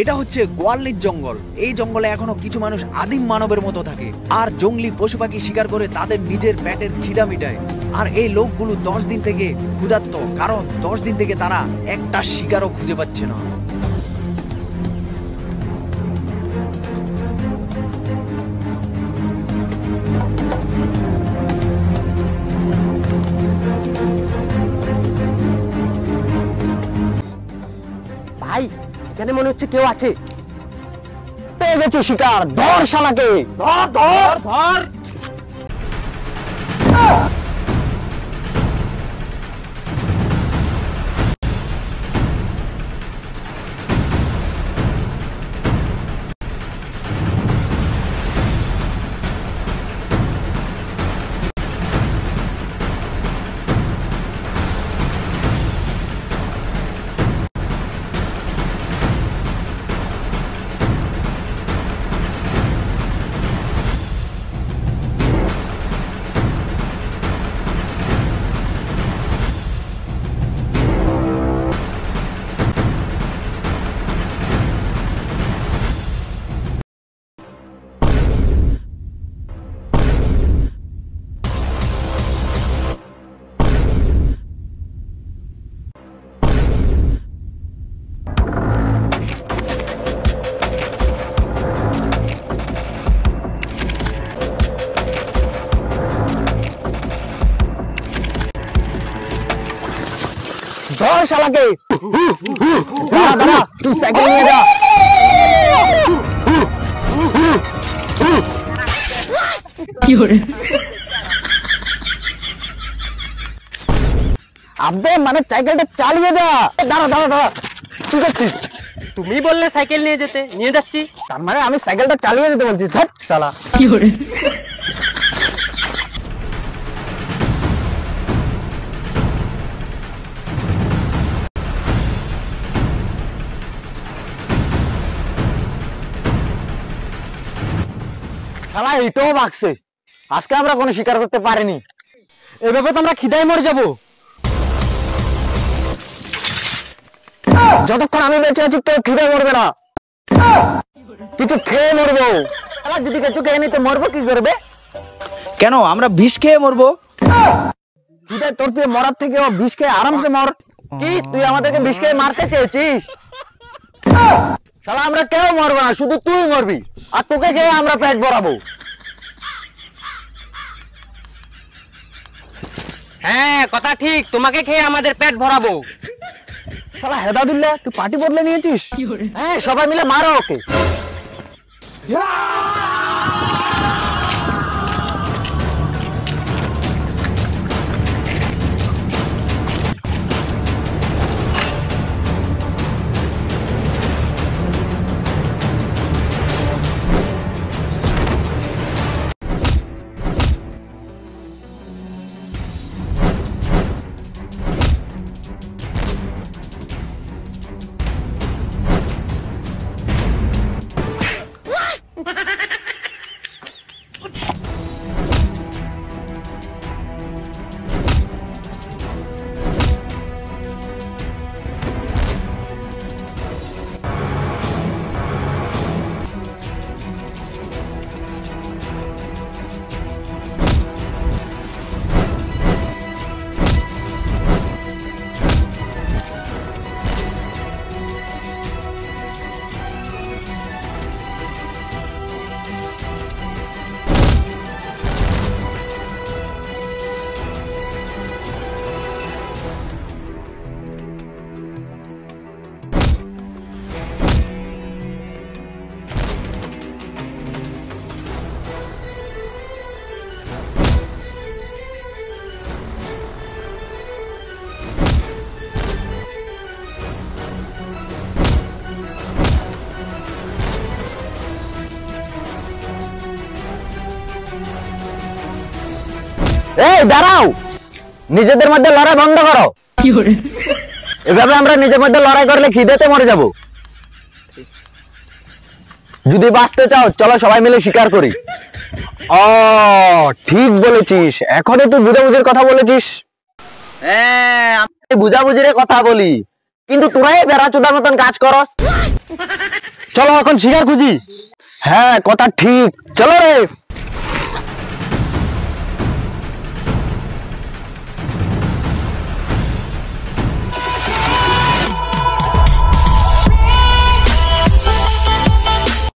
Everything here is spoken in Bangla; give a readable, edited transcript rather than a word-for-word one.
এটা হচ্ছে গোয়ালির জঙ্গল। এই জঙ্গলে এখনো কিছু মানুষ আদিম মানবের মতো থাকে আর জঙ্গলি পশু পাখি শিকার করে তাদের নিজের পেটের খিদা মিটায়। আর এই লোকগুলো 10 দিন থেকে ক্ষুধার্ত, কারণ 10 দিন থেকে তারা একটা শিকারও খুঁজে পাচ্ছে না। ভাই, এখানে মনে হচ্ছে কেউ আছে। পেয়ে গেছে শিকার, ধর শালাকে, ধর ধর ধর। ধর শালাকে, দাঁড়া দাঁড়া, তুই সাইকেল নিয়ে যা। কি হরে আবে, মানে সাইকেলটা চালিয়ে যা। দাঁড়া দাঁড়া দাঁড়া, কি করছিস? তুমি বললে সাইকেল নিয়ে যেতে, নিয়ে যাচ্ছি। তার মানে আমি সাইকেলটা চালিয়ে যেতে বলছিস? ধর শালা। কি হরে শালা, এটাও বাকছে। আজকে আমরা কোনো শিকার করতে পারিনি, এভাবে তো আমরা খিদায় মরে যাবো। যতক্ষণ আমি বেঁচে আছি কেউ খিদায় মরবে না, কিছু খেয়ে মরবো। শালা, যদি কিছু খেয়ে নিতে মরবো কি করবে? কেন, আমরা বিষ খেয়ে মরবো? খিদায় তোর পেয়ে মরার থেকে বিষ খেয়ে আরামসে মর। কি তুই আমাদেরকে বিষ খেয়ে মারতে চেয়েছিস? শালা, আমরা কেউ মরবো না, শুধু তুই মরবি, আর তোকে খেয়ে আমরা পেট ভরাবো। হ্যাঁ, কথা ঠিক, তোমাকে খেয়ে আমাদের পেট ভরাবো। শালা হেদাদুল্লাহ, তুই পার্টি বদলে নিয়েছিস? হ্যাঁ, সবাই মিলে মারো ওকে। এই দাঁড়াও, নিজেদের মধ্যে লড়াই বন্ধ করো। এভাবে আমরা নিজের মধ্যে লড়াই করলে খিদেতে মরে যাব। যদি বাঁচতে চাও চলো সবাই মিলে শিকার করি। ও ঠিক বলেছিস, এখনো তুই বুঝাবুঝির কথা বলেছিস। হ্যাঁ, আমি বুঝাবুঝির কথা বলি, কিন্তু তোরাই বেড়াচোদার মতন কাজ করস। চলো এখন শিকার খুঁজি। হ্যাঁ কথা ঠিক, চলো রে।